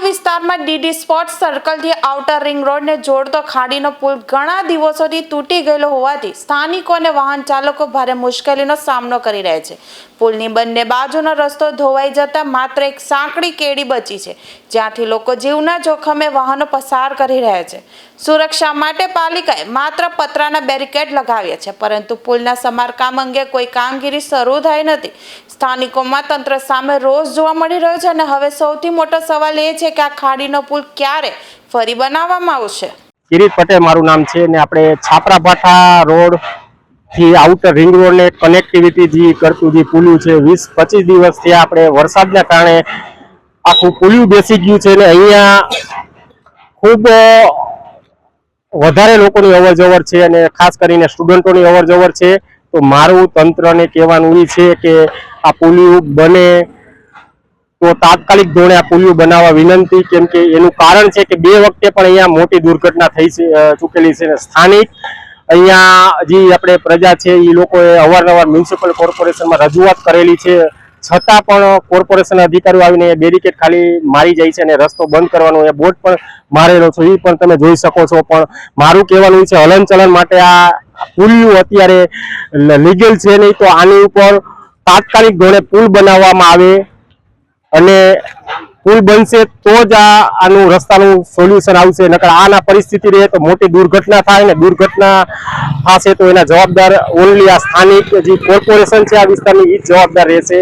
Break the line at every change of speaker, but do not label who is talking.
વિસ્તારમાં DD sports સર્કલથી outer ring રોડને જોડતો ખાડીનો પુલ ઘણા દિવસોથી તૂટી ગયેલો હોવાથી સ્થાનિકો અને વાહન ચાલકો ભારે મુશ્કેલીનો સામનો કરી રહ્યા છે। પુલની બંને બાજુનો રસ્તો ધોવાઈ જતા માત્ર એક સાંકડી કેડી બચી છે, જ્યાંથી લોકો જીવના જોખમે વાહનો પસાર કરી રહ્યા છે। સુરક્ષા માટે પાલિકાએ માત્ર પતરાના બેરિકેડ લગાવ્યા છે, પરંતુ પુલના સમારકામ અંગે કોઈ કામગીરી શરૂ થઈ નથી। સ્થાનિકોમાં તંત્ર સામે રોષ જોવા મળી રહ્યો છે અને હવે સૌથી મોટો સવાલ એ છે કે આ ખાડીનો પુલ ક્યારે ફરી બનાવવામાં આવશે।
કિરીટ પટેલ મારું નામ છે ને આપણે છાપરા ભાઠા રોડ થી આઉટર રિંગ રોડ ને કનેક્ટિવિટી જે કરતું જે પુલું છે 20-25 દિવસથી આપણે વરસાદના કારણે આખું પુલું બેસી ગયું છે ને અહીંયા ખૂબ વધારે લોકોની અવરજવર છે અને ખાસ કરીને સ્ટુડન્ટોની અવરજવર છે। તો મારું તંત્રને કહેવાનું એ છે કે આ પુલિયું બને તો તાત્કાલિક ધોરણે આ પુલિયું બનાવવા વિનંતી, કેમ કે એનું કારણ છે કે 2 વખતે પણ અહીંયા મોટી દુર્ઘટના થઈ ચૂકેલી છે। સ્થાનિક અહીંયા જે આપણે પ્રજા છે એ લોકોએ અવારનવાર મ્યુનિસિપલ કોર્પોરેશનમાં રજૂઆત કરેલી છે, છતાં પણ કોર્પોરેશન અધિકારીઓ આવીને બેરિકેડ ખાલી મારી જાય છે અને રસ્તો બંધ કરવાનો એ બોર્ડ પણ મારેલો છે, એ પણ તમે જોઈ શકો છો। પણ મારું કહેવાનું છે હલનચલન માટે આ પુલિયું અત્યારે લીગલ છે નહીં, તો આની ઉપર તાત્કાલિક ધોરણે પુલ બનાવવામાં આવે અને પુલ બનશે તો જ આનું રસ્તાનું સોલ્યુશન આવશે। નકર આના પરિસ્થિતિ રહે તો મોટી દુર્ઘટના થાય ને દુર્ઘટના થશે તો એના જવાબદાર ઓનલી આ સ્થાનિક જે કોર્પોરેશન છે આ વિસ્તારની એ જ જવાબદાર રહેશે।